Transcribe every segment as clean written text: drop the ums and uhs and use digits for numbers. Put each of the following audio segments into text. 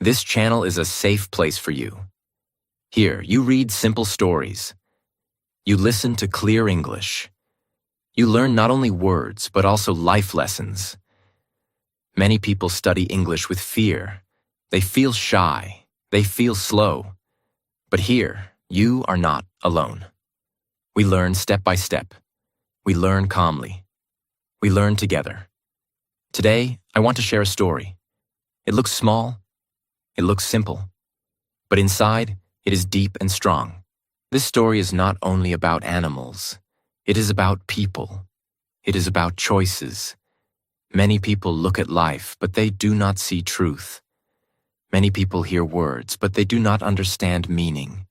This channel is a safe place for you. Here, you read simple stories. You listen to clear English. You learn not only words, but also life lessons. Many people study English with fear. They feel shy. They feel slow. But here, you are not alone. We learn step by step. We learn calmly. We learn together. Today, I want to share a story. It looks small. It looks simple. But inside, it is deep and strong. This story is not only about animals. It is about people. It is about choices. Many people look at life, but they do not see truth. Many people hear words, but they do not understand meaning.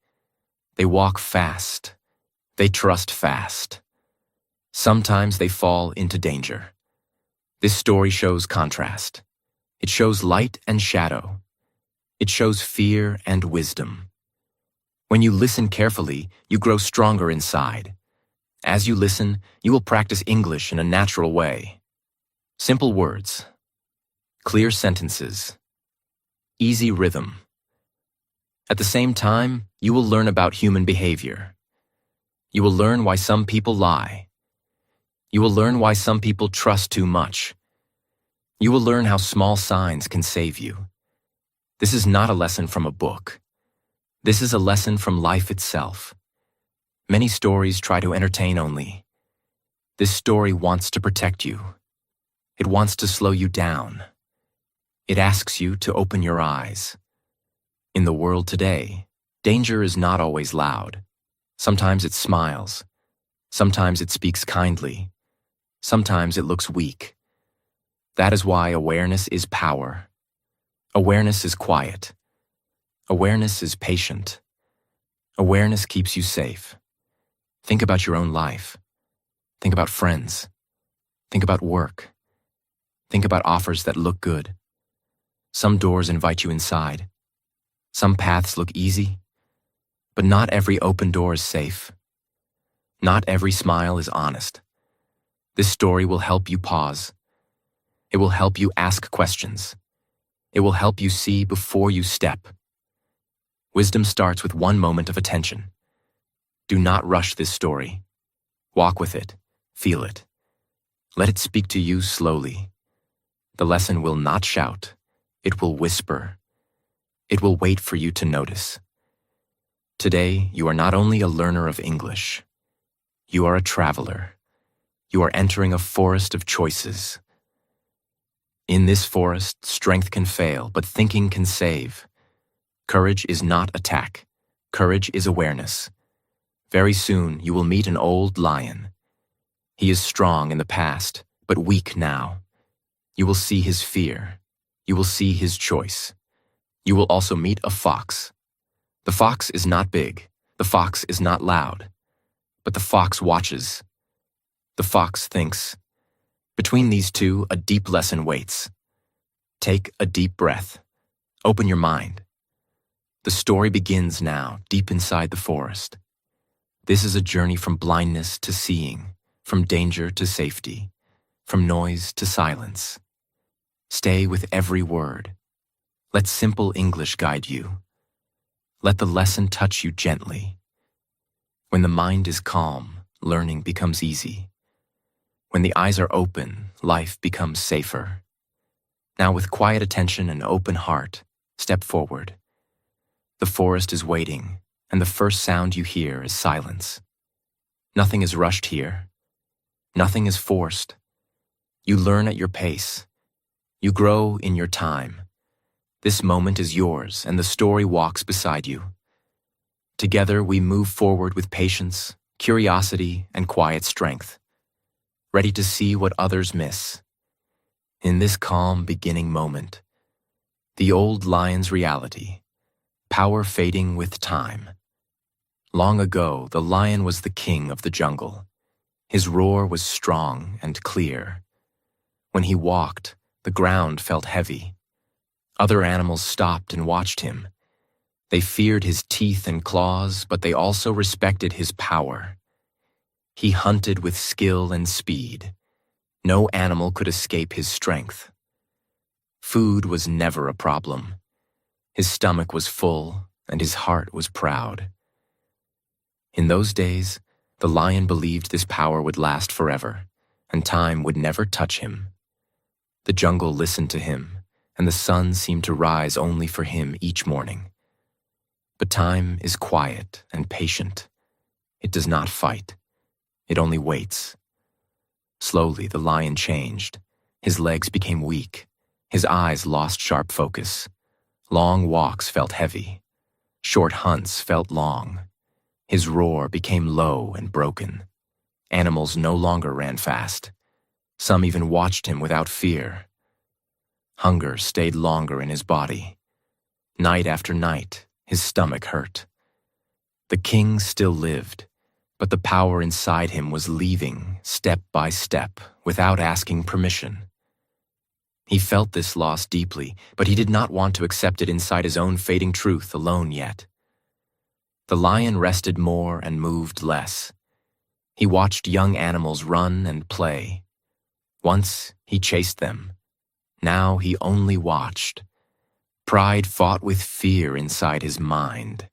They walk fast. They trust fast. Sometimes they fall into danger. This story shows contrast. It shows light and shadow. It shows fear and wisdom. When you listen carefully, you grow stronger inside. As you listen, you will practice English in a natural way. Simple words, clear sentences, easy rhythm. At the same time, you will learn about human behavior. You will learn why some people lie. You will learn why some people trust too much. You will learn how small signs can save you. This is not a lesson from a book. This is a lesson from life itself. Many stories try to entertain only. This story wants to protect you. It wants to slow you down. It asks you to open your eyes. In the world today, danger is not always loud. Sometimes it smiles. Sometimes it speaks kindly. Sometimes it looks weak. That is why awareness is power. Awareness is quiet. Awareness is patient. Awareness keeps you safe. Think about your own life. Think about friends. Think about work. Think about offers that look good. Some doors invite you inside. Some paths look easy. But not every open door is safe. Not every smile is honest. This story will help you pause. It will help you ask questions. It will help you see before you step. Wisdom starts with one moment of attention. Do not rush this story. Walk with it. Feel it. Let it speak to you slowly. The lesson will not shout. It will whisper. It will wait for you to notice. Today, you are not only a learner of English. You are a traveler. You are entering a forest of choices. In this forest, strength can fail, but thinking can save. Courage is not attack. Courage is awareness. Very soon, you will meet an old lion. He is strong in the past, but weak now. You will see his fear. You will see his choice. You will also meet a fox. The fox is not big. The fox is not loud. But the fox watches. The fox thinks. Between these two, a deep lesson waits. Take a deep breath. Open your mind. The story begins now, deep inside the forest. This is a journey from blindness to seeing, from danger to safety, from noise to silence. Stay with every word. Let simple English guide you. Let the lesson touch you gently. When the mind is calm, learning becomes easy. When the eyes are open, life becomes safer. Now, with quiet attention and open heart, step forward. The forest is waiting, and the first sound you hear is silence. Nothing is rushed here. Nothing is forced. You learn at your pace. You grow in your time. This moment is yours, and the story walks beside you. Together, we move forward with patience, curiosity, and quiet strength, ready to see what others miss. In this calm beginning moment, the old lion's reality, power fading with time. Long ago, the lion was the king of the jungle. His roar was strong and clear. When he walked, the ground felt heavy. Other animals stopped and watched him. They feared his teeth and claws, but they also respected his power. He hunted with skill and speed. No animal could escape his strength. Food was never a problem. His stomach was full, and his heart was proud. In those days, the lion believed this power would last forever, and time would never touch him. The jungle listened to him, and the sun seemed to rise only for him each morning. But time is quiet and patient. It does not fight. It only waits. Slowly, the lion changed. His legs became weak. His eyes lost sharp focus. Long walks felt heavy. Short hunts felt long. His roar became low and broken. Animals no longer ran fast. Some even watched him without fear. Hunger stayed longer in his body. Night after night, his stomach hurt. The king still lived, but the power inside him was leaving step by step without asking permission. He felt this loss deeply, but he did not want to accept it inside his own fading truth alone yet. The lion rested more and moved less. He watched young animals run and play. Once he chased them. Now he only watched. Pride fought with fear inside his mind.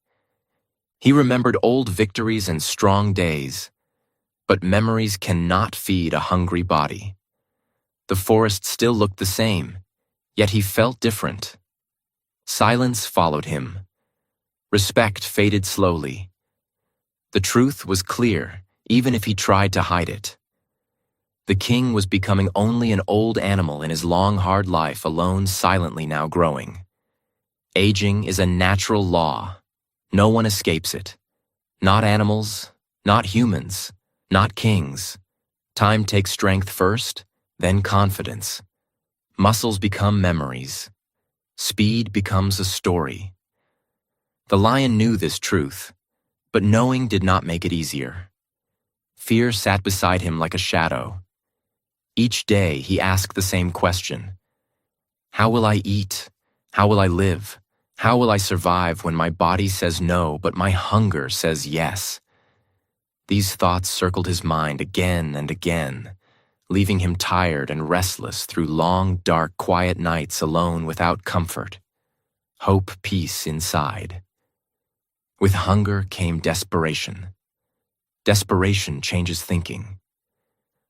He remembered old victories and strong days, but memories cannot feed a hungry body. The forest still looked the same, yet he felt different. Silence followed him. Respect faded slowly. The truth was clear, even if he tried to hide it. The king was becoming only an old animal in his long, hard life, alone, silently now growing. Aging is a natural law. No one escapes it. Not animals, not humans, not kings. Time takes strength first, then confidence. Muscles become memories. Speed becomes a story. The lion knew this truth, but knowing did not make it easier. Fear sat beside him like a shadow. Each day he asked the same question. How will I eat? How will I live? How will I survive when my body says no, but my hunger says yes? These thoughts circled his mind again and again, leaving him tired and restless through long, dark, quiet nights alone without comfort. Hope, peace inside. With hunger came desperation. Desperation changes thinking.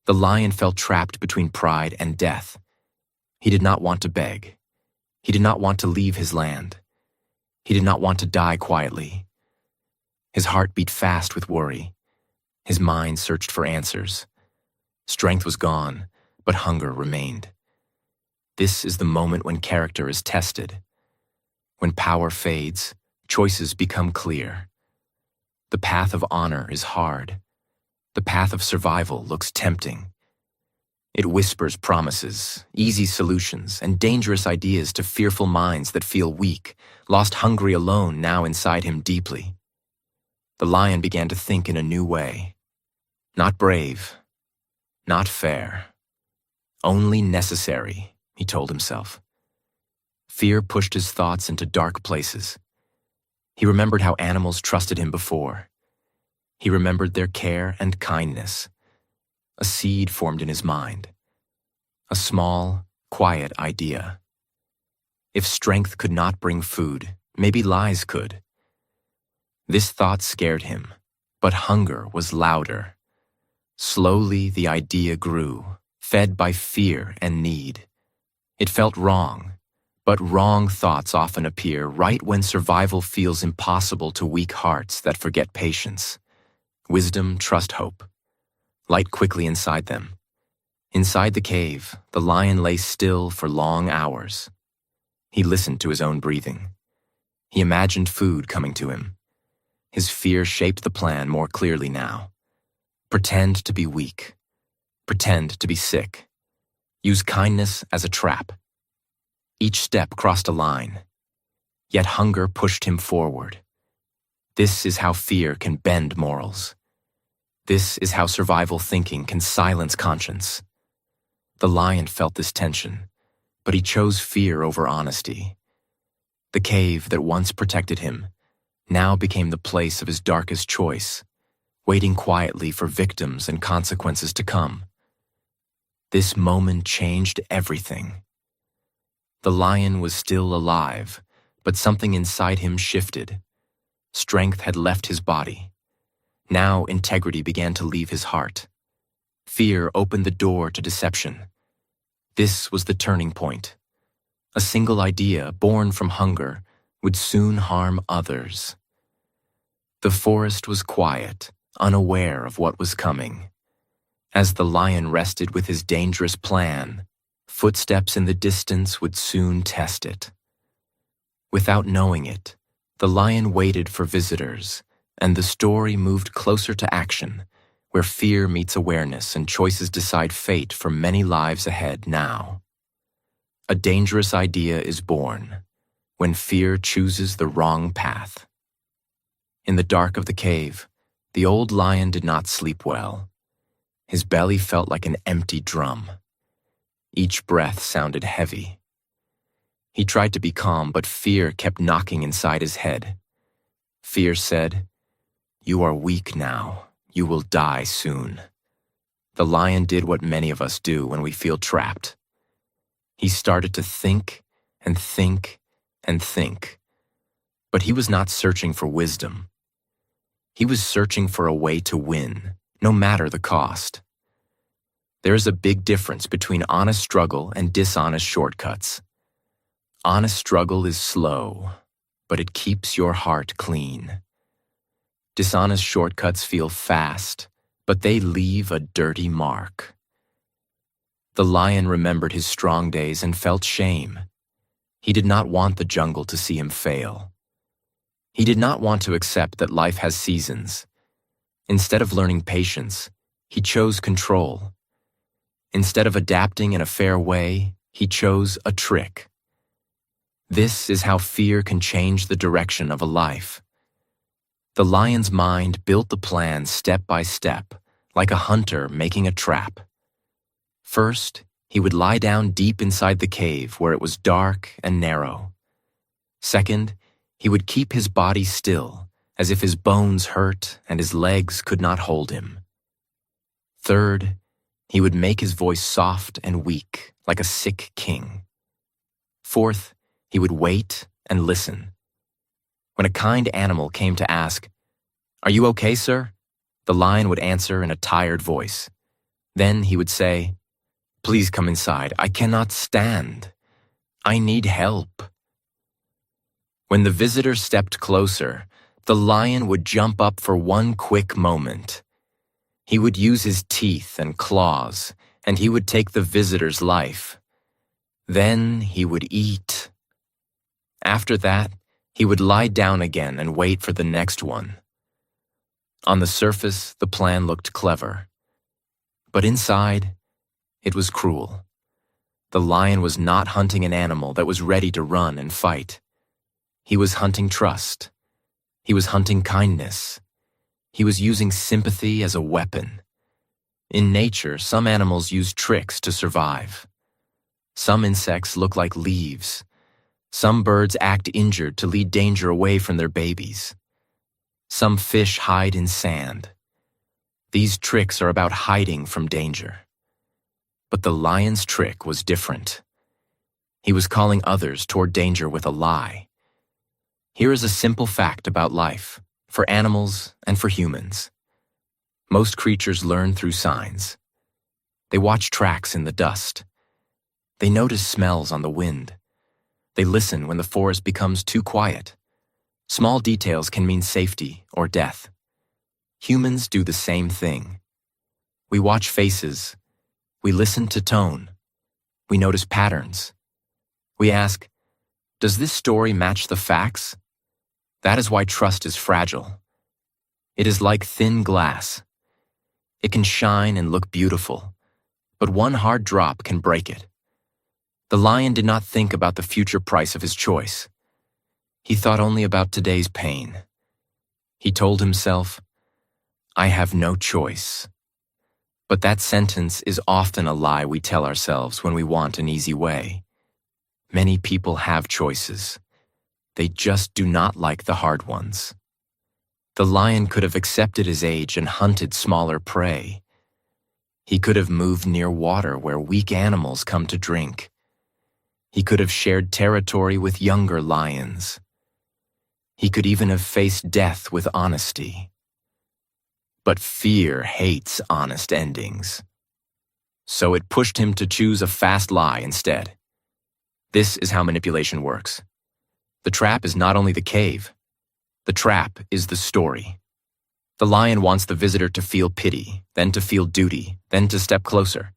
The lion felt trapped between pride and death. He did not want to beg. He did not want to leave his land. He did not want to die quietly. His heart beat fast with worry. His mind searched for answers. Strength was gone, but hunger remained. This is the moment when character is tested. When power fades, choices become clear. The path of honor is hard. The path of survival looks tempting. It whispers promises, easy solutions, and dangerous ideas to fearful minds that feel weak, lost hungry alone now inside him deeply. The lion began to think in a new way. Not brave, not fair, only necessary, he told himself. Fear pushed his thoughts into dark places. He remembered how animals trusted him before. He remembered their care and kindness. A seed formed in his mind. A small, quiet idea. If strength could not bring food, maybe lies could. This thought scared him, but hunger was louder. Slowly the idea grew, fed by fear and need. It felt wrong, but wrong thoughts often appear right when survival feels impossible to weak hearts that forget patience. Wisdom, trust, hope. Light quickly inside them. Inside the cave, the lion lay still for long hours. He listened to his own breathing. He imagined food coming to him. His fear shaped the plan more clearly now. Pretend to be weak. Pretend to be sick. Use kindness as a trap. Each step crossed a line. Yet hunger pushed him forward. This is how fear can bend morals. This is how survival thinking can silence conscience. The lion felt this tension, but he chose fear over honesty. The cave that once protected him now became the place of his darkest choice, waiting quietly for victims and consequences to come. This moment changed everything. The lion was still alive, but something inside him shifted. Strength had left his body. Now integrity began to leave his heart. Fear opened the door to deception. This was the turning point. A single idea, born from hunger, would soon harm others. The forest was quiet, unaware of what was coming. As the lion rested with his dangerous plan, footsteps in the distance would soon test it. Without knowing it, the lion waited for visitors, and the story moved closer to action, where fear meets awareness and choices decide fate for many lives ahead now. A dangerous idea is born when fear chooses the wrong path. In the dark of the cave, the old lion did not sleep well. His belly felt like an empty drum. Each breath sounded heavy. He tried to be calm, but fear kept knocking inside his head. Fear said, "You are weak now. You will die soon." The lion did what many of us do when we feel trapped. He started to think and think and think. But he was not searching for wisdom. He was searching for a way to win, no matter the cost. There is a big difference between honest struggle and dishonest shortcuts. Honest struggle is slow, but it keeps your heart clean. Dishonest shortcuts feel fast, but they leave a dirty mark. The lion remembered his strong days and felt shame. He did not want the jungle to see him fail. He did not want to accept that life has seasons. Instead of learning patience, he chose control. Instead of adapting in a fair way, he chose a trick. This is how fear can change the direction of a life. The lion's mind built the plan step by step, like a hunter making a trap. First, he would lie down deep inside the cave where it was dark and narrow. Second, he would keep his body still, as if his bones hurt and his legs could not hold him. Third, he would make his voice soft and weak, like a sick king. Fourth, he would wait and listen. When a kind animal came to ask, "Are you okay, sir?" the lion would answer in a tired voice. Then he would say, "Please come inside. I cannot stand. I need help." When the visitor stepped closer, the lion would jump up for one quick moment. He would use his teeth and claws, and he would take the visitor's life. Then he would eat. After that, he would lie down again and wait for the next one. On the surface, the plan looked clever. But inside, it was cruel. The lion was not hunting an animal that was ready to run and fight. He was hunting trust. He was hunting kindness. He was using sympathy as a weapon. In nature, some animals use tricks to survive. Some insects look like leaves. Some birds act injured to lead danger away from their babies. Some fish hide in sand. These tricks are about hiding from danger. But the lion's trick was different. He was calling others toward danger with a lie. Here is a simple fact about life, for animals and for humans. Most creatures learn through signs. They watch tracks in the dust. They notice smells on the wind. They listen when the forest becomes too quiet. Small details can mean safety or death. Humans do the same thing. We watch faces. We listen to tone. We notice patterns. We ask, does this story match the facts? That is why trust is fragile. It is like thin glass. It can shine and look beautiful, but one hard drop can break it. The lion did not think about the future price of his choice. He thought only about today's pain. He told himself, "I have no choice." But that sentence is often a lie we tell ourselves when we want an easy way. Many people have choices. They just do not like the hard ones. The lion could have accepted his age and hunted smaller prey. He could have moved near water where weak animals come to drink. He could have shared territory with younger lions. He could even have faced death with honesty. But fear hates honest endings. So it pushed him to choose a fast lie instead. This is how manipulation works. The trap is not only the cave. The trap is the story. The lion wants the visitor to feel pity, then to feel duty, then to step closer.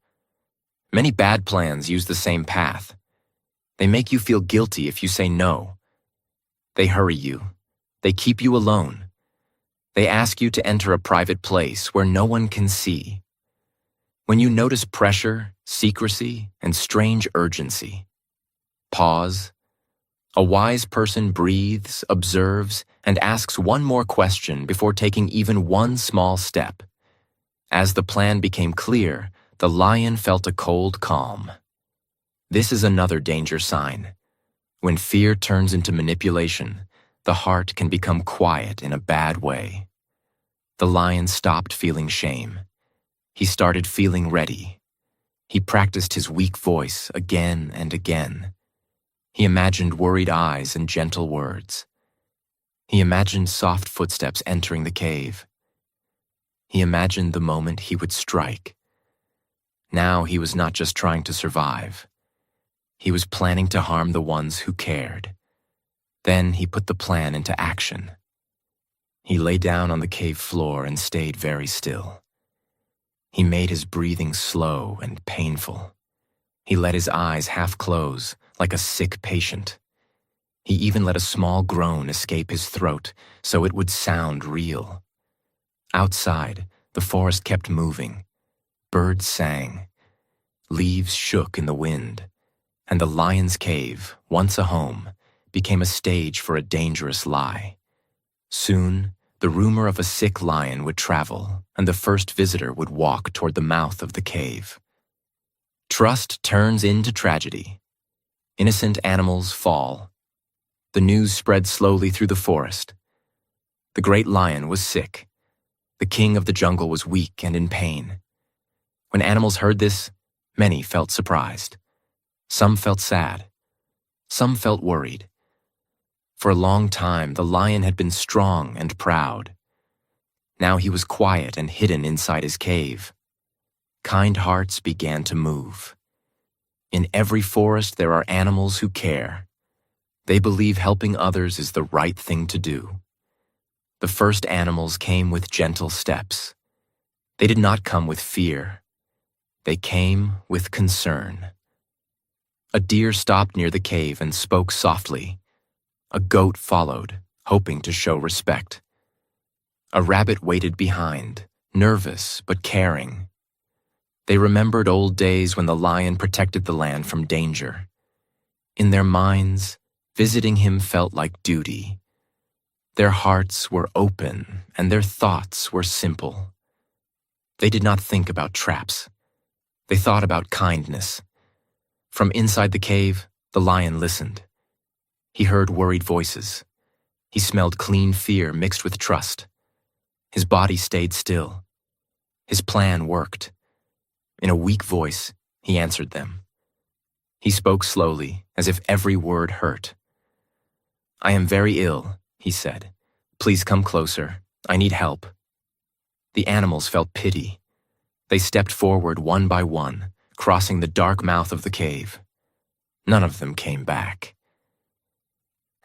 Many bad plans use the same path. They make you feel guilty if you say no. They hurry you. They keep you alone. They ask you to enter a private place where no one can see. When you notice pressure, secrecy, and strange urgency, pause. A wise person breathes, observes, and asks one more question before taking even one small step. As the plan became clear, the lion felt a cold calm. This is another danger sign. When fear turns into manipulation, the heart can become quiet in a bad way. The lion stopped feeling shame. He started feeling ready. He practiced his weak voice again and again. He imagined worried eyes and gentle words. He imagined soft footsteps entering the cave. He imagined the moment he would strike. Now he was not just trying to survive. He was planning to harm the ones who cared. Then he put the plan into action. He lay down on the cave floor and stayed very still. He made his breathing slow and painful. He let his eyes half close, like a sick patient. He even let a small groan escape his throat so it would sound real. Outside, the forest kept moving. Birds sang. Leaves shook in the wind. And the lion's cave, once a home, became a stage for a dangerous lie. Soon, the rumor of a sick lion would travel, and the first visitor would walk toward the mouth of the cave. Trust turns into tragedy. Innocent animals fall. The news spread slowly through the forest. The great lion was sick. The king of the jungle was weak and in pain. When animals heard this, many felt surprised. Some felt sad. Some felt worried. For a long time, the lion had been strong and proud. Now he was quiet and hidden inside his cave. Kind hearts began to move. In every forest, there are animals who care. They believe helping others is the right thing to do. The first animals came with gentle steps. They did not come with fear. They came with concern. A deer stopped near the cave and spoke softly. A goat followed, hoping to show respect. A rabbit waited behind, nervous but caring. They remembered old days when the lion protected the land from danger. In their minds, visiting him felt like duty. Their hearts were open and their thoughts were simple. They did not think about traps. They thought about kindness. From inside the cave, the lion listened. He heard worried voices. He smelled clean fear mixed with trust. His body stayed still. His plan worked. In a weak voice, he answered them. He spoke slowly, as if every word hurt. "I am very ill," he said. "Please come closer. I need help." The animals felt pity. They stepped forward one by one, crossing the dark mouth of the cave. None of them came back.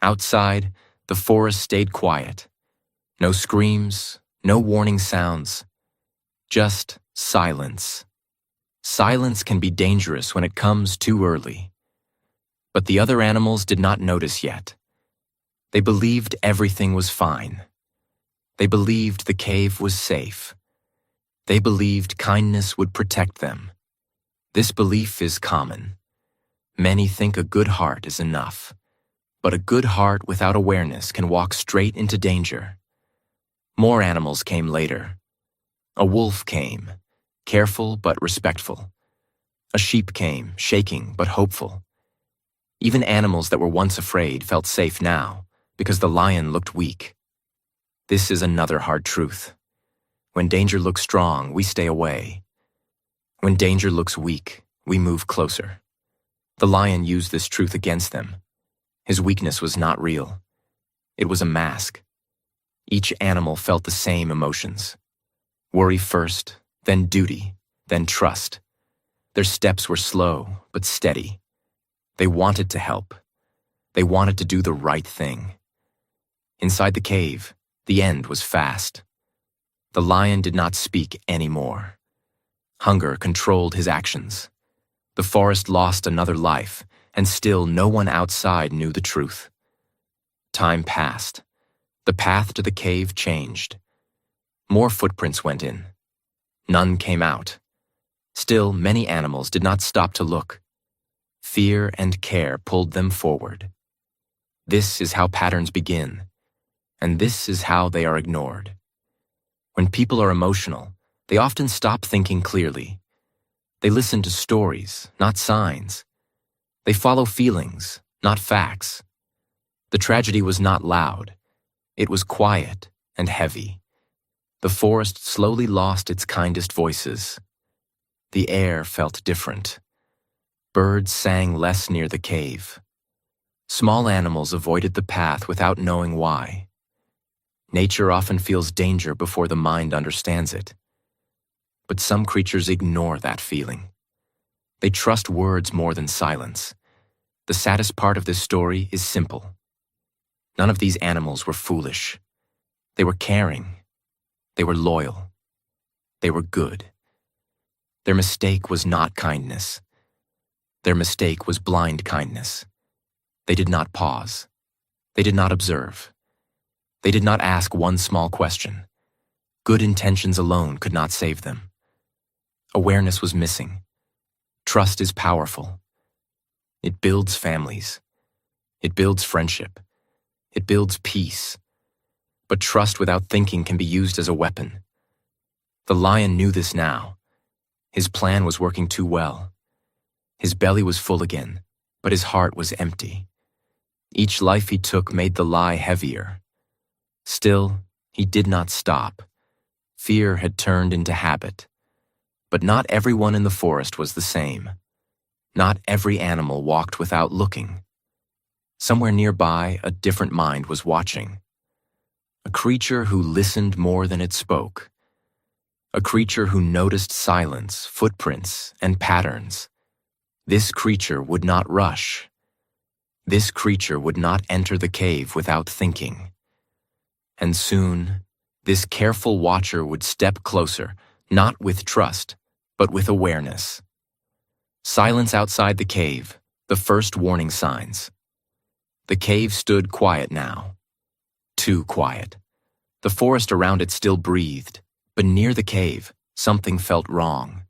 Outside, the forest stayed quiet. No screams, no warning sounds. Just silence. Silence can be dangerous when it comes too early. But the other animals did not notice yet. They believed everything was fine. They believed the cave was safe. They believed kindness would protect them. This belief is common. Many think a good heart is enough. But a good heart without awareness can walk straight into danger. More animals came later. A wolf came, careful but respectful. A sheep came, shaking but hopeful. Even animals that were once afraid felt safe now, because the lion looked weak. This is another hard truth. When danger looks strong, we stay away. When danger looks weak, we move closer. The lion used this truth against them. His weakness was not real. It was a mask. Each animal felt the same emotions. Worry first, then duty, then trust. Their steps were slow, but steady. They wanted to help. They wanted to do the right thing. Inside the cave, the end was fast. The lion did not speak anymore. Hunger controlled his actions. The forest lost another life, and still no one outside knew the truth. Time passed. The path to the cave changed. More footprints went in. None came out. Still, many animals did not stop to look. Fear and care pulled them forward. This is how patterns begin, and this is how they are ignored. When people are emotional, they often stop thinking clearly. They listen to stories, not signs. They follow feelings, not facts. The tragedy was not loud. It was quiet and heavy. The forest slowly lost its kindest voices. The air felt different. Birds sang less near the cave. Small animals avoided the path without knowing why. Nature often feels danger before the mind understands it. But some creatures ignore that feeling. They trust words more than silence. The saddest part of this story is simple. None of these animals were foolish. They were caring. They were loyal. They were good. Their mistake was not kindness. Their mistake was blind kindness. They did not pause. They did not observe. They did not ask one small question. Good intentions alone could not save them. Awareness was missing. Trust is powerful. It builds families. It builds friendship. It builds peace. But trust without thinking can be used as a weapon. The lion knew this now. His plan was working too well. His belly was full again, but his heart was empty. Each life he took made the lie heavier. Still, he did not stop. Fear had turned into habit. But not everyone in the forest was the same. Not every animal walked without looking. Somewhere nearby, a different mind was watching. A creature who listened more than it spoke. A creature who noticed silence, footprints, and patterns. This creature would not rush. This creature would not enter the cave without thinking. And soon, this careful watcher would step closer, not with trust, but with awareness. Silence outside the cave, the first warning signs. The cave stood quiet now. Too quiet. The forest around it still breathed, but near the cave, something felt wrong.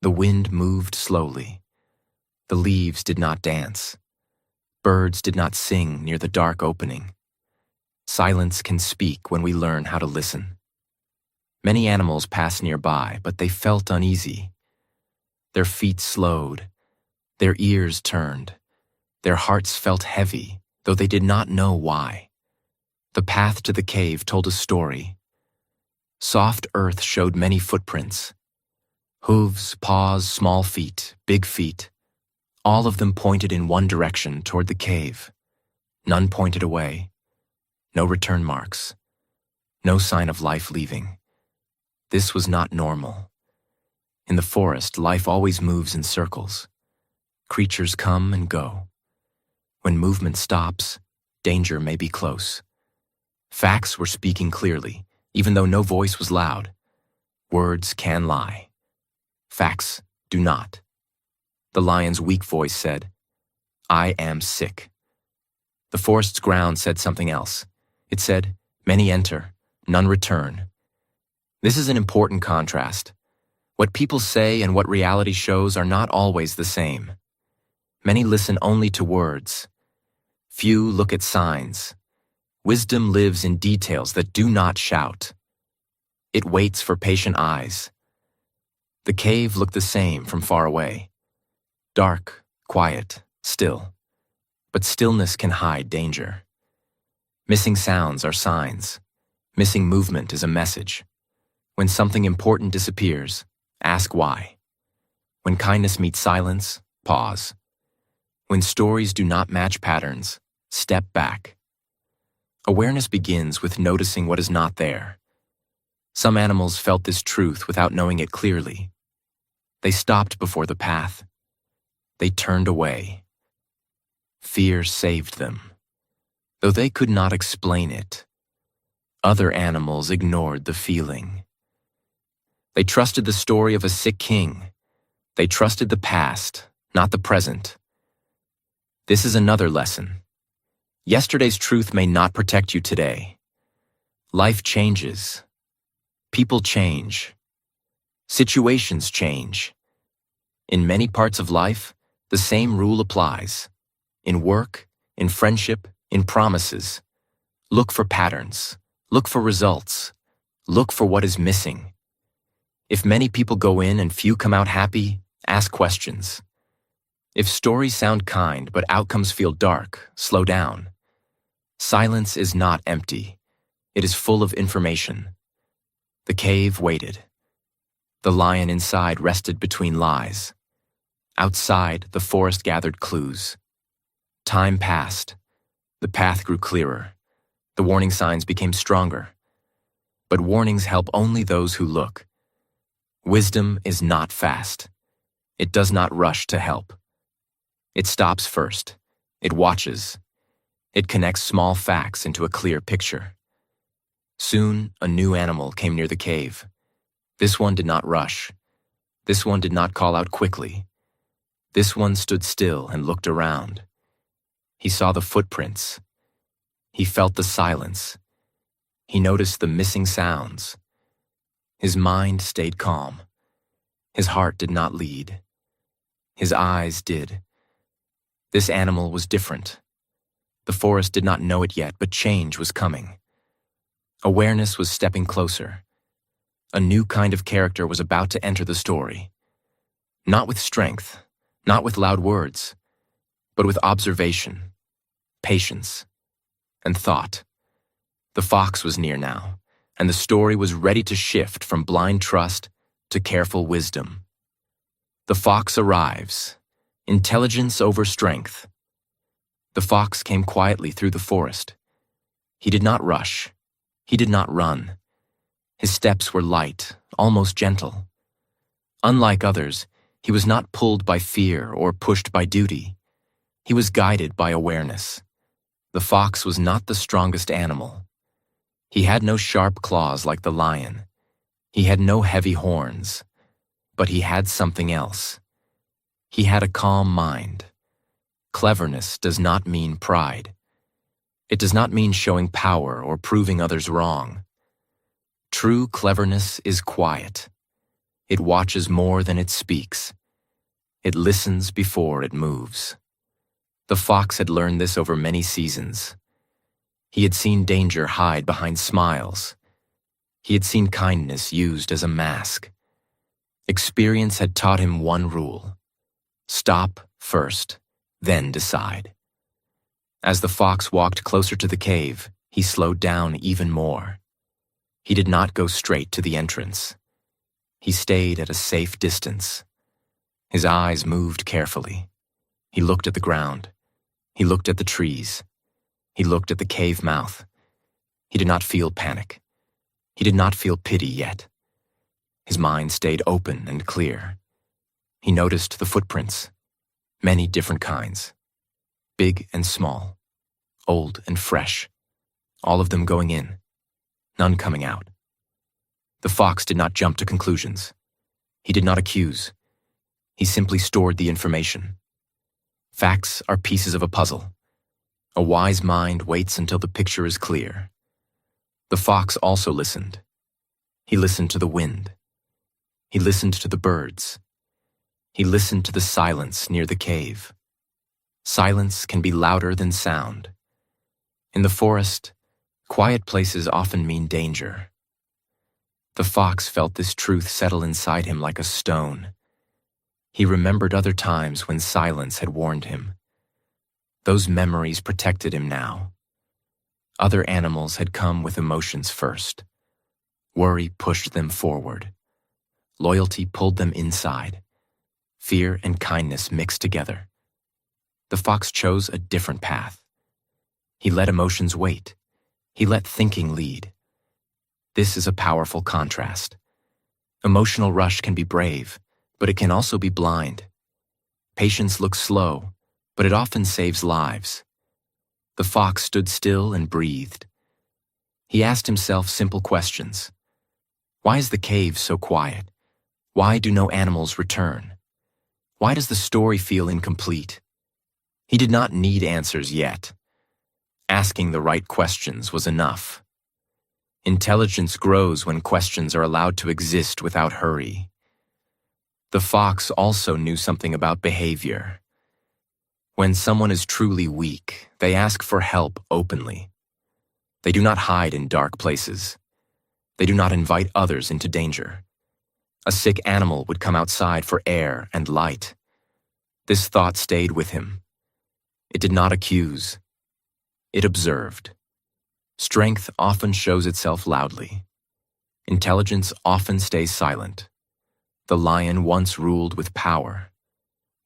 The wind moved slowly. The leaves did not dance. Birds did not sing near the dark opening. Silence can speak when we learn how to listen. Many animals passed nearby, but they felt uneasy. Their feet slowed. Their ears turned. Their hearts felt heavy, though they did not know why. The path to the cave told a story. Soft earth showed many footprints. Hooves, paws, small feet, big feet. All of them pointed in one direction toward the cave. None pointed away. No return marks. No sign of life leaving. This was not normal. In the forest, life always moves in circles. Creatures come and go. When movement stops, danger may be close. Facts were speaking clearly, even though no voice was loud. Words can lie. Facts do not. The lion's weak voice said, "I am sick." The forest's ground said something else. It said, "Many enter, none return." This is an important contrast. What people say and what reality shows are not always the same. Many listen only to words. Few look at signs. Wisdom lives in details that do not shout. It waits for patient eyes. The cave looked the same from far away. Dark, quiet, still. But stillness can hide danger. Missing sounds are signs. Missing movement is a message. When something important disappears, ask why. When kindness meets silence, pause. When stories do not match patterns, step back. Awareness begins with noticing what is not there. Some animals felt this truth without knowing it clearly. They stopped before the path. They turned away. Fear saved them. Though they could not explain it, other animals ignored the feeling. They trusted the story of a sick king. They trusted the past, not the present. This is another lesson. Yesterday's truth may not protect you today. Life changes. People change. Situations change. In many parts of life, the same rule applies. In work, in friendship, in promises. Look for patterns. Look for results. Look for what is missing. If many people go in and few come out happy, ask questions. If stories sound kind but outcomes feel dark, slow down. Silence is not empty. It is full of information. The cave waited. The lion inside rested between lies. Outside, the forest gathered clues. Time passed. The path grew clearer. The warning signs became stronger. But warnings help only those who look. Wisdom is not fast. It does not rush to help. It stops first. It watches. It connects small facts into a clear picture. Soon, a new animal came near the cave. This one did not rush. This one did not call out quickly. This one stood still and looked around. He saw the footprints. He felt the silence. He noticed the missing sounds. His mind stayed calm. His heart did not lead. His eyes did. This animal was different. The forest did not know it yet, but change was coming. Awareness was stepping closer. A new kind of character was about to enter the story. Not with strength, not with loud words, but with observation, patience, and thought. The fox was near now, and the story was ready to shift from blind trust to careful wisdom. The fox arrives. Intelligence over strength. The fox came quietly through the forest. He did not rush. He did not run. His steps were light, almost gentle. Unlike others, he was not pulled by fear or pushed by duty. He was guided by awareness. The fox was not the strongest animal. He had no sharp claws like the lion. He had no heavy horns. But he had something else. He had a calm mind. Cleverness does not mean pride. It does not mean showing power or proving others wrong. True cleverness is quiet. It watches more than it speaks. It listens before it moves. The fox had learned this over many seasons. He had seen danger hide behind smiles. He had seen kindness used as a mask. Experience had taught him one rule. Stop first, then decide. As the fox walked closer to the cave, he slowed down even more. He did not go straight to the entrance. He stayed at a safe distance. His eyes moved carefully. He looked at the ground. He looked at the trees. He looked at the cave mouth. He did not feel panic. He did not feel pity yet. His mind stayed open and clear. He noticed the footprints, many different kinds, big and small, old and fresh, all of them going in, none coming out. The fox did not jump to conclusions. He did not accuse. He simply stored the information. Facts are pieces of a puzzle. A wise mind waits until the picture is clear. The fox also listened. He listened to the wind. He listened to the birds. He listened to the silence near the cave. Silence can be louder than sound. In the forest, quiet places often mean danger. The fox felt this truth settle inside him like a stone. He remembered other times when silence had warned him. Those memories protected him now. Other animals had come with emotions first. Worry pushed them forward. Loyalty pulled them inside. Fear and kindness mixed together. the fox chose a different path. He let emotions wait. He let thinking lead. This is a powerful contrast. Emotional rush can be brave, but it can also be blind. Patience looks slow, but it often saves lives. The fox stood still and breathed. He asked himself simple questions. Why is the cave so quiet? Why do no animals return? Why does the story feel incomplete? He did not need answers yet. Asking the right questions was enough. Intelligence grows when questions are allowed to exist without hurry. The fox also knew something about behavior. When someone is truly weak, they ask for help openly. They do not hide in dark places. They do not invite others into danger. A sick animal would come outside for air and light. This thought stayed with him. It did not accuse. It observed. Strength often shows itself loudly. Intelligence often stays silent. The lion once ruled with power.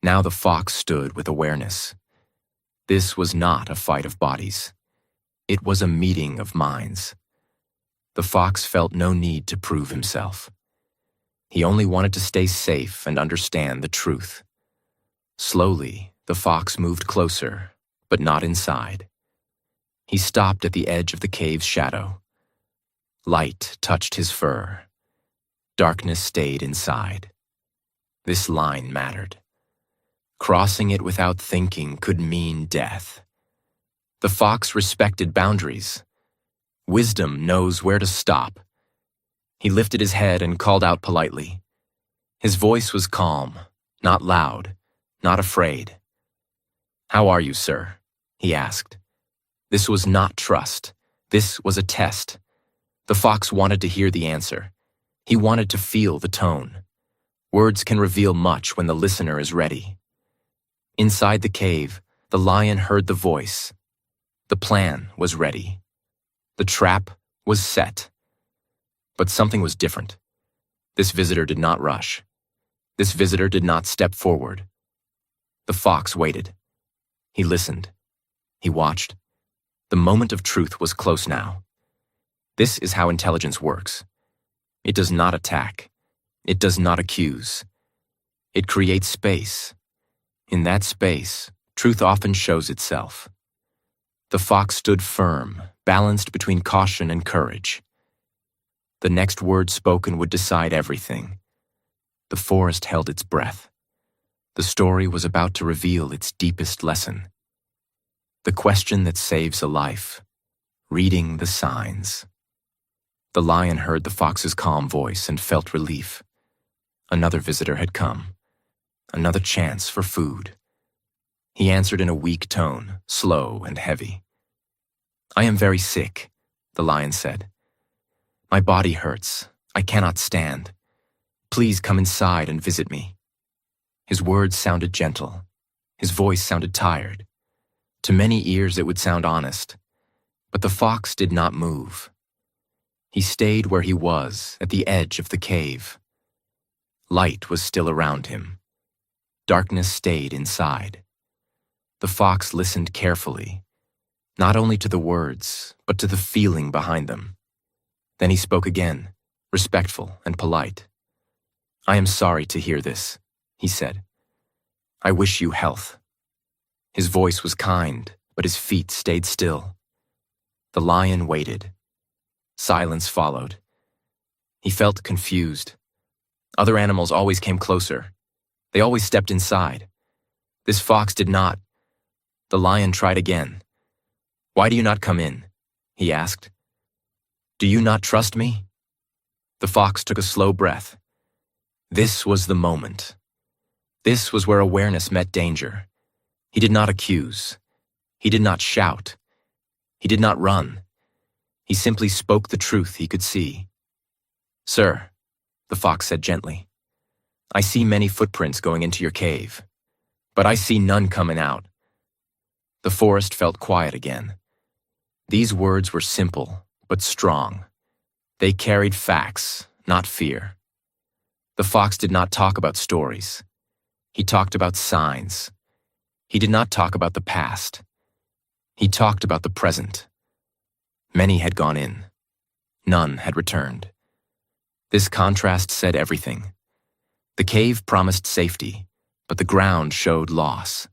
Now the fox stood with awareness. This was not a fight of bodies. It was a meeting of minds. The fox felt no need to prove himself. He only wanted to stay safe and understand the truth. Slowly, the fox moved closer, but not inside. He stopped at the edge of the cave's shadow. Light touched his fur. Darkness stayed inside. This line mattered. Crossing it without thinking could mean death. The fox respected boundaries. Wisdom knows where to stop. He lifted his head and called out politely. His voice was calm, not loud, not afraid. "How are you, sir?" he asked. This was not trust. This was a test. The fox wanted to hear the answer. He wanted to feel the tone. Words can reveal much when the listener is ready. Inside the cave, the lion heard the voice. The plan was ready. The trap was set. But something was different. This visitor did not rush. This visitor did not step forward. The fox waited. He listened. He watched. The moment of truth was close now. This is how intelligence works. It does not attack. It does not accuse. It creates space. In that space, truth often shows itself. The fox stood firm, balanced between caution and courage. The next word spoken would decide everything. The forest held its breath. The story was about to reveal its deepest lesson. The question that saves a life. Reading the signs. The lion heard the fox's calm voice and felt relief. Another visitor had come. Another chance for food. He answered in a weak tone, slow and heavy. "I am very sick," the lion said. "My body hurts. I cannot stand. Please come inside and visit me." His words sounded gentle. His voice sounded tired. To many ears it would sound honest. But the fox did not move. He stayed where he was, at the edge of the cave. Light was still around him. Darkness stayed inside. The fox listened carefully, not only to the words, but to the feeling behind them. Then he spoke again, respectful and polite. "I am sorry to hear this," he said. "I wish you health." His voice was kind, but his feet stayed still. The lion waited. Silence followed. He felt confused. Other animals always came closer. They always stepped inside. This fox did not. The lion tried again. "Why do you not come in?" he asked. "Do you not trust me?" The fox took a slow breath. This was the moment. This was where awareness met danger. He did not accuse. He did not shout. He did not run. He simply spoke the truth he could see. "Sir," the fox said gently, "I see many footprints going into your cave, but I see none coming out." The forest felt quiet again. These words were simple, but strong. They carried facts, not fear. The fox did not talk about stories. He talked about signs. He did not talk about the past. He talked about the present. Many had gone in. None had returned. This contrast said everything. The cave promised safety, but the ground showed loss.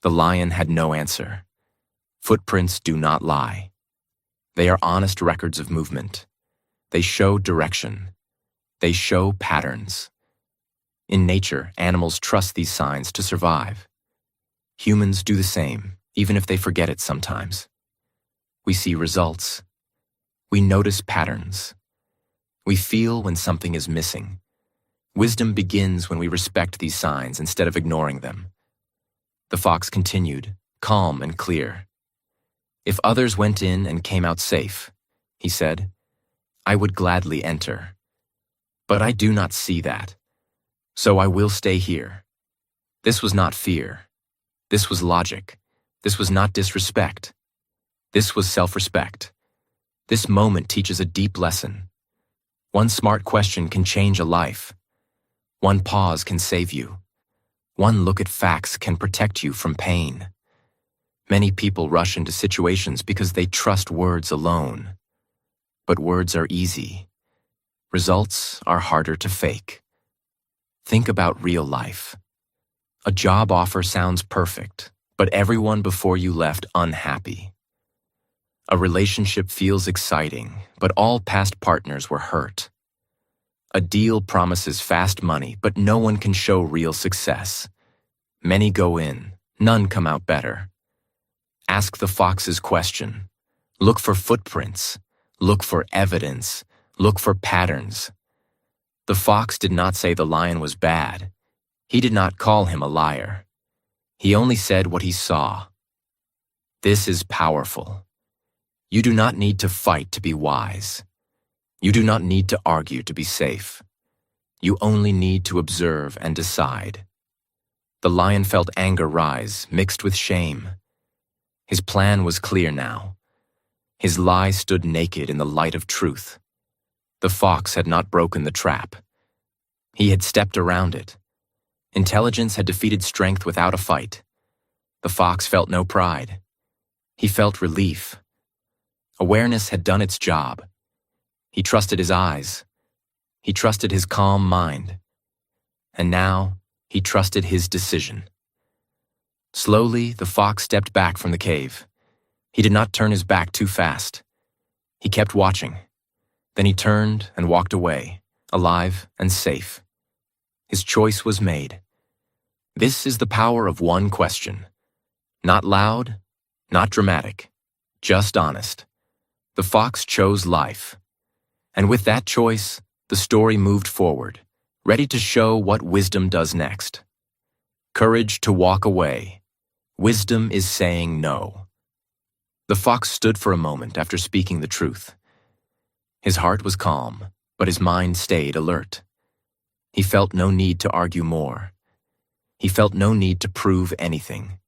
The lion had no answer. Footprints do not lie. They are honest records of movement. They show direction. They show patterns. In nature, animals trust these signs to survive. Humans do the same, even if they forget it sometimes. We see results. We notice patterns. We feel when something is missing. Wisdom begins when we respect these signs instead of ignoring them. The fox continued, calm and clear. If others went in and came out safe, he said, I would gladly enter. But I do not see that. So I will stay here. This was not fear. This was logic. This was not disrespect. This was self-respect. This moment teaches a deep lesson. One smart question can change a life. One pause can save you. One look at facts can protect you from pain. Many people rush into situations because they trust words alone. But words are easy. Results are harder to fake. Think about real life. A job offer sounds perfect, but everyone before you left unhappy. A relationship feels exciting, but all past partners were hurt. A deal promises fast money, but no one can show real success. Many go in, none come out better. Ask the fox's question. Look for footprints. Look for evidence. Look for patterns. The fox did not say the lion was bad. He did not call him a liar. He only said what he saw. This is powerful. You do not need to fight to be wise. You do not need to argue to be safe. You only need to observe and decide. The lion felt anger rise, mixed with shame. His plan was clear now. His lie stood naked in the light of truth. The fox had not broken the trap. He had stepped around it. Intelligence had defeated strength without a fight. The fox felt no pride. He felt relief. Awareness had done its job. He trusted his eyes. He trusted his calm mind. And now, he trusted his decision. Slowly, the fox stepped back from the cave. He did not turn his back too fast. He kept watching. Then he turned and walked away, alive and safe. His choice was made. This is the power of one question. Not loud, not dramatic, just honest. The fox chose life. And with that choice, the story moved forward, ready to show what wisdom does next. Courage to walk away. Wisdom is saying no. The fox stood for a moment after speaking the truth. His heart was calm, but his mind stayed alert. He felt no need to argue more. He felt no need to prove anything.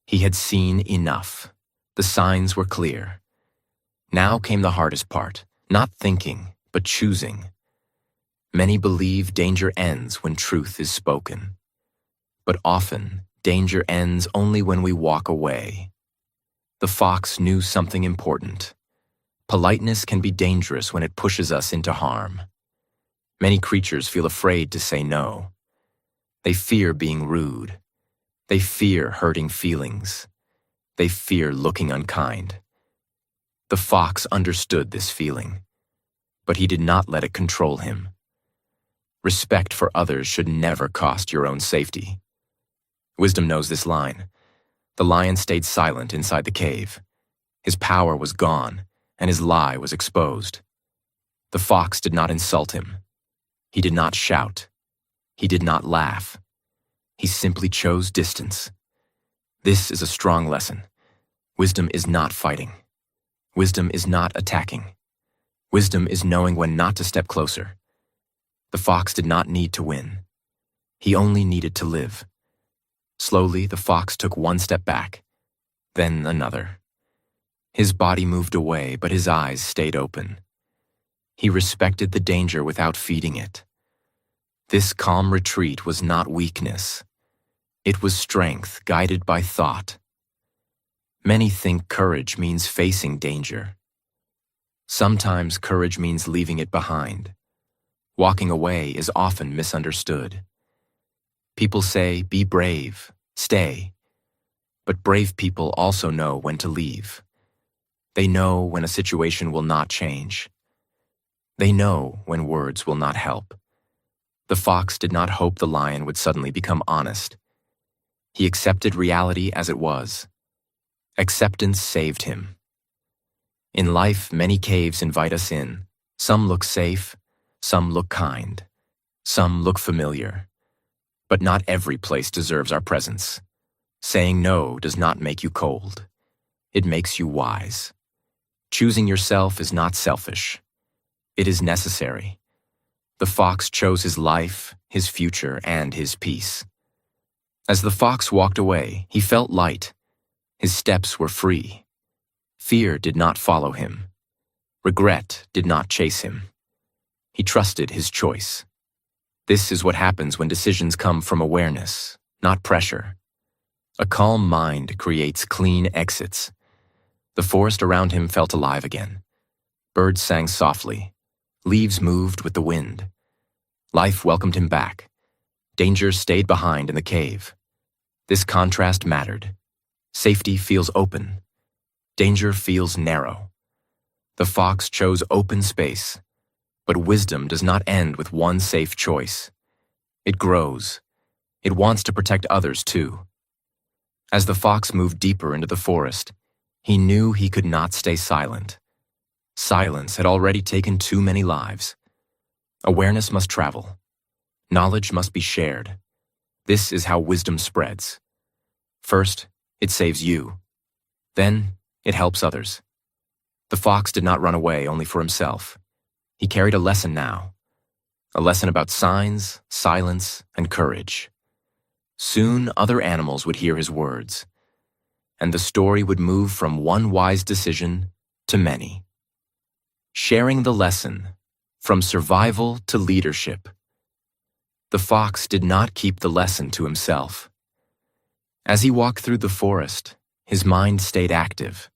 He had seen enough. The signs were clear. Now came the hardest part, not thinking, but choosing. Many believe danger ends when truth is spoken. But often, danger ends only when we walk away. The fox knew something important. Politeness can be dangerous when it pushes us into harm. Many creatures feel afraid to say no. They fear being rude. They fear hurting feelings. They fear looking unkind. The fox understood this feeling, but he did not let it control him. Respect for others should never cost your own safety. Wisdom knows this line. The lion stayed silent inside the cave. His power was gone, and his lie was exposed. The fox did not insult him. He did not shout. He did not laugh. He simply chose distance. This is a strong lesson. Wisdom is not fighting. Wisdom is not attacking. Wisdom is knowing when not to step closer. The fox did not need to win. He only needed to live. Slowly, the fox took one step back, then another. His body moved away, but his eyes stayed open. He respected the danger without feeding it. This calm retreat was not weakness. It was strength guided by thought. Many think courage means facing danger. Sometimes courage means leaving it behind. Walking away is often misunderstood. People say, be brave, stay. But brave people also know when to leave. They know when a situation will not change. They know when words will not help. The fox did not hope the lion would suddenly become honest. He accepted reality as it was. Acceptance saved him. In life, many caves invite us in. Some look safe, some look kind, some look familiar. But not every place deserves our presence. Saying no does not make you cold. It makes you wise. Choosing yourself is not selfish. It is necessary. The fox chose his life, his future, and his peace. As the fox walked away, he felt light. His steps were free. Fear did not follow him. Regret did not chase him. He trusted his choice. This is what happens when decisions come from awareness, not pressure. A calm mind creates clean exits. The forest around him felt alive again. Birds sang softly. Leaves moved with the wind. Life welcomed him back. Danger stayed behind in the cave. This contrast mattered. Safety feels open. Danger feels narrow. The fox chose open space. But wisdom does not end with one safe choice. It grows. It wants to protect others too. As the fox moved deeper into the forest, he knew he could not stay silent. Silence had already taken too many lives. Awareness must travel. Knowledge must be shared. This is how wisdom spreads. First, it saves you. Then, it helps others. The fox did not run away only for himself. He carried a lesson now. A lesson about signs, silence, and courage. Soon, other animals would hear his words, and the story would move from one wise decision to many. Sharing the lesson, from survival to leadership. The fox did not keep the lesson to himself. As he walked through the forest, his mind stayed active.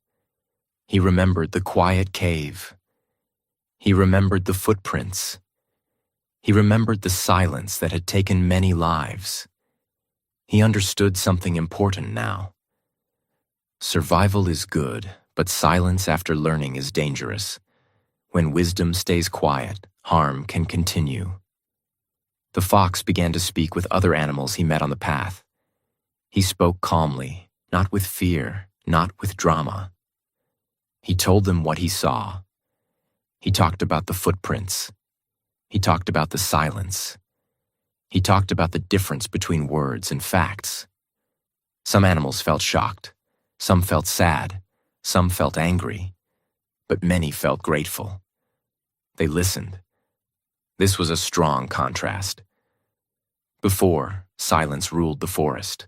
He remembered the quiet cave. He remembered the footprints. He remembered the silence that had taken many lives. He understood something important now. Survival is good, but silence after learning is dangerous. When wisdom stays quiet, harm can continue. The fox began to speak with other animals he met on the path. He spoke calmly, not with fear, not with drama. He told them what he saw. He talked about the footprints. He talked about the silence. He talked about the difference between words and facts. Some animals felt shocked. Some felt sad. Some felt angry. But many felt grateful. They listened. This was a strong contrast. Before, silence ruled the forest.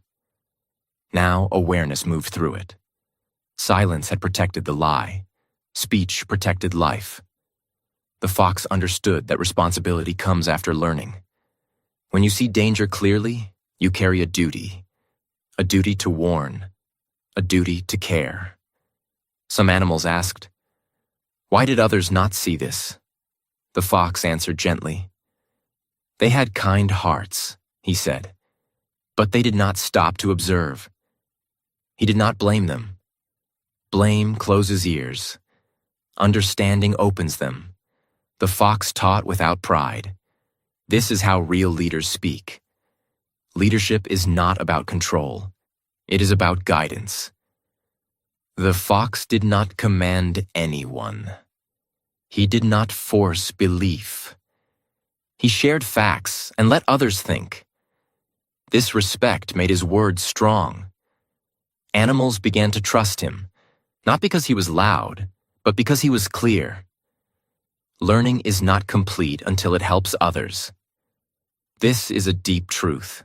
Now, awareness moved through it. Silence had protected the lie. Speech protected life. The fox understood that responsibility comes after learning. When you see danger clearly, you carry a duty to warn, a duty to care. Some animals asked, "Why did others not see this?" The fox answered gently, "They had kind hearts," he said, "but they did not stop to observe." He did not blame them. Blame closes ears. Understanding opens them. The fox taught without pride. This is how real leaders speak. Leadership is not about control. It is about guidance. The fox did not command anyone. He did not force belief. He shared facts and let others think. This respect made his words strong. Animals began to trust him, not because he was loud, but because he was clear. Learning is not complete until it helps others. This is a deep truth.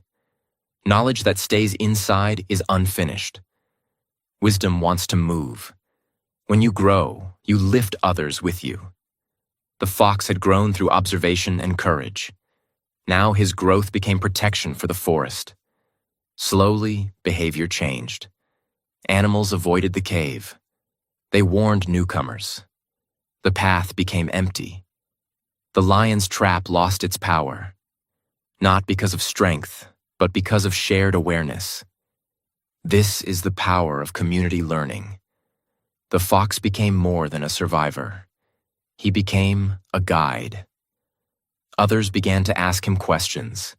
Knowledge that stays inside is unfinished. Wisdom wants to move. When you grow, you lift others with you. The fox had grown through observation and courage. Now his growth became protection for the forest. Slowly, behavior changed. Animals avoided the cave. They warned newcomers. The path became empty. The lion's trap lost its power, not because of strength, but because of shared awareness. This is the power of community learning. The fox became more than a survivor. He became a guide. Others began to ask him questions.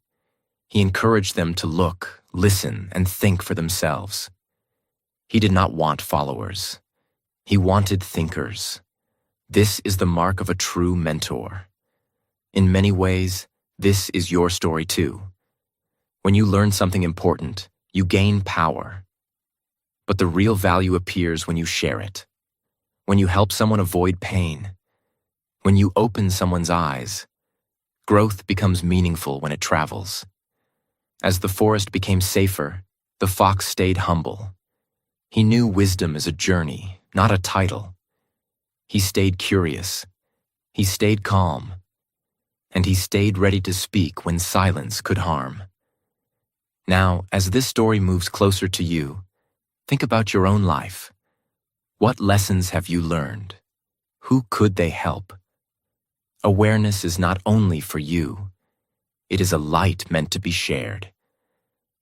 He encouraged them to look, listen, and think for themselves. He did not want followers. He wanted thinkers. This is the mark of a true mentor. In many ways, this is your story too. When you learn something important, you gain power. But the real value appears when you share it. When you help someone avoid pain. When you open someone's eyes. Growth becomes meaningful when it travels. As the forest became safer, the fox stayed humble. He knew wisdom is a journey, not a title. He stayed curious. He stayed calm. And he stayed ready to speak when silence could harm. Now, as this story moves closer to you, think about your own life. What lessons have you learned? Who could they help? Awareness is not only for you. It is a light meant to be shared.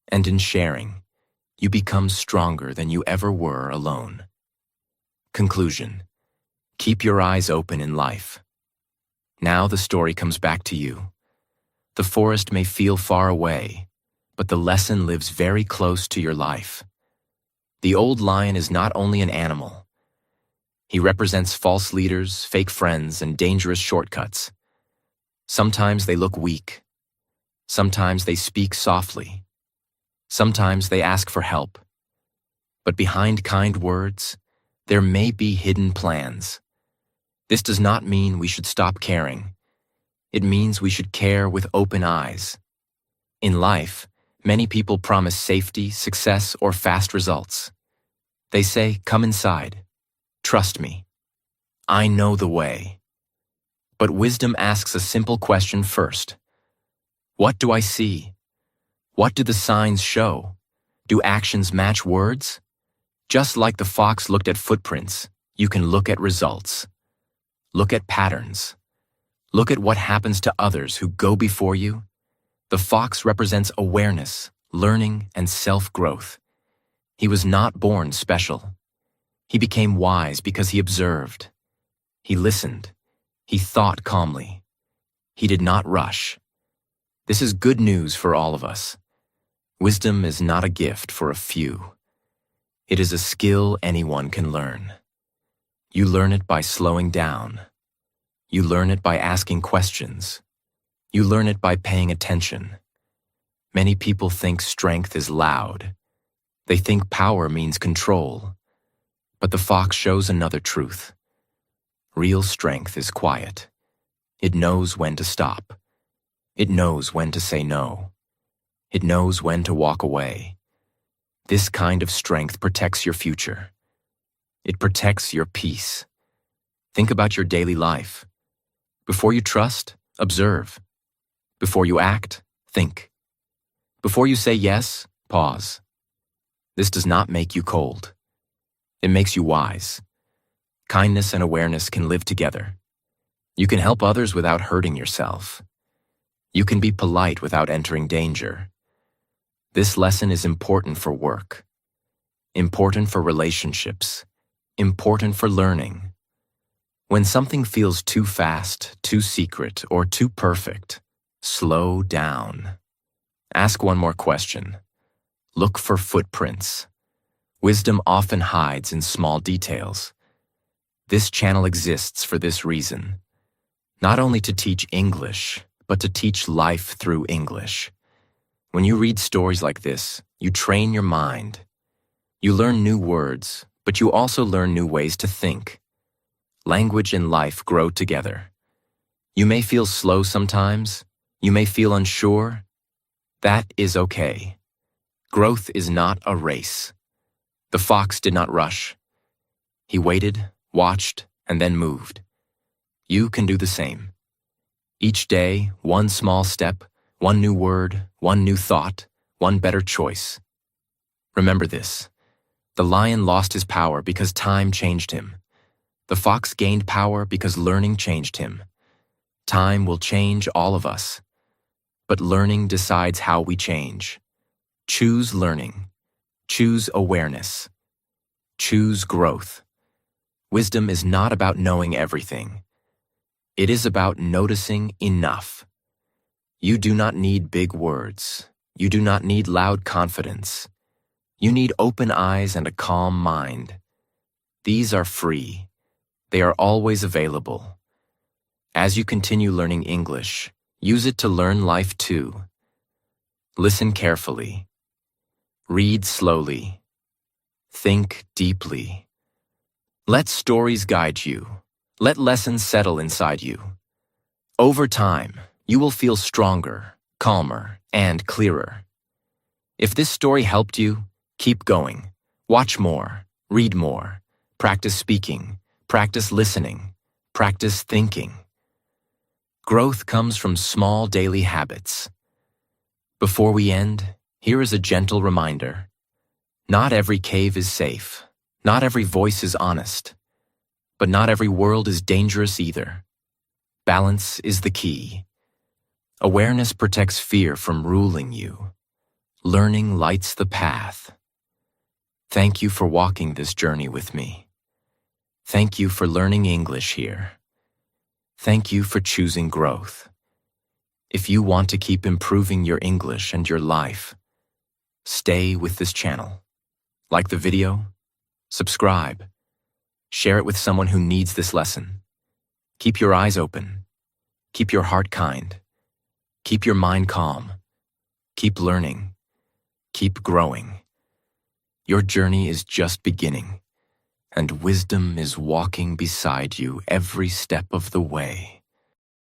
And in sharing, you become stronger than you ever were alone. Conclusion. Keep your eyes open in life. Now the story comes back to you. The forest may feel far away, but the lesson lives very close to your life. The old lion is not only an animal. He represents false leaders, fake friends, and dangerous shortcuts. Sometimes they look weak. Sometimes they speak softly. Sometimes they ask for help. But behind kind words, there may be hidden plans. This does not mean we should stop caring. It means we should care with open eyes. In life, many people promise safety, success, or fast results. They say, "Come inside. Trust me. I know the way." But wisdom asks a simple question first. What do I see? What do the signs show? Do actions match words? Just like the fox looked at footprints, you can look at results. Look at patterns. Look at what happens to others who go before you. The fox represents awareness, learning, and self-growth. He was not born special. He became wise because he observed. He listened. He thought calmly. He did not rush. This is good news for all of us. Wisdom is not a gift for a few. It is a skill anyone can learn. You learn it by slowing down. You learn it by asking questions. You learn it by paying attention. Many people think strength is loud. They think power means control. But the fox shows another truth. Real strength is quiet. It knows when to stop. It knows when to say no. It knows when to walk away. This kind of strength protects your future. It protects your peace. Think about your daily life. Before you trust, observe. Before you act, think. Before you say yes, pause. This does not make you cold. It makes you wise. Kindness and awareness can live together. You can help others without hurting yourself. You can be polite without entering danger. This lesson is important for work, important for relationships, important for learning. When something feels too fast, too secret, or too perfect, slow down. Ask one more question. Look for footprints. Wisdom often hides in small details. This channel exists for this reason. Not only to teach English, but to teach life through English. When you read stories like this, you train your mind. You learn new words, but you also learn new ways to think. Language and life grow together. You may feel slow sometimes. You may feel unsure. That is okay. Growth is not a race. The fox did not rush. He waited, watched, and then moved. You can do the same. Each day, one small step, one new word, one new thought, one better choice. Remember this. The lion lost his power because time changed him. The fox gained power because learning changed him. Time will change all of us, but learning decides how we change. Choose learning. Choose awareness. Choose growth. Wisdom is not about knowing everything. It is about noticing enough. You do not need big words. You do not need loud confidence. You need open eyes and a calm mind. These are free. They are always available. As you continue learning English, use it to learn life too. Listen carefully. Read slowly. Think deeply. Let stories guide you. Let lessons settle inside you. Over time, you will feel stronger, calmer, and clearer. If this story helped you, keep going. Watch more, read more, practice speaking, practice listening, practice thinking. Growth comes from small daily habits. Before we end, here is a gentle reminder. Not every cave is safe. Not every voice is honest. But not every world is dangerous either. Balance is the key. Awareness protects fear from ruling you. Learning lights the path. Thank you for walking this journey with me. Thank you for learning English here. Thank you for choosing growth. If you want to keep improving your English and your life, stay with this channel. Like the video, subscribe, share it with someone who needs this lesson. Keep your eyes open. Keep your heart kind. Keep your mind calm. Keep learning. Keep growing. Your journey is just beginning, and wisdom is walking beside you every step of the way.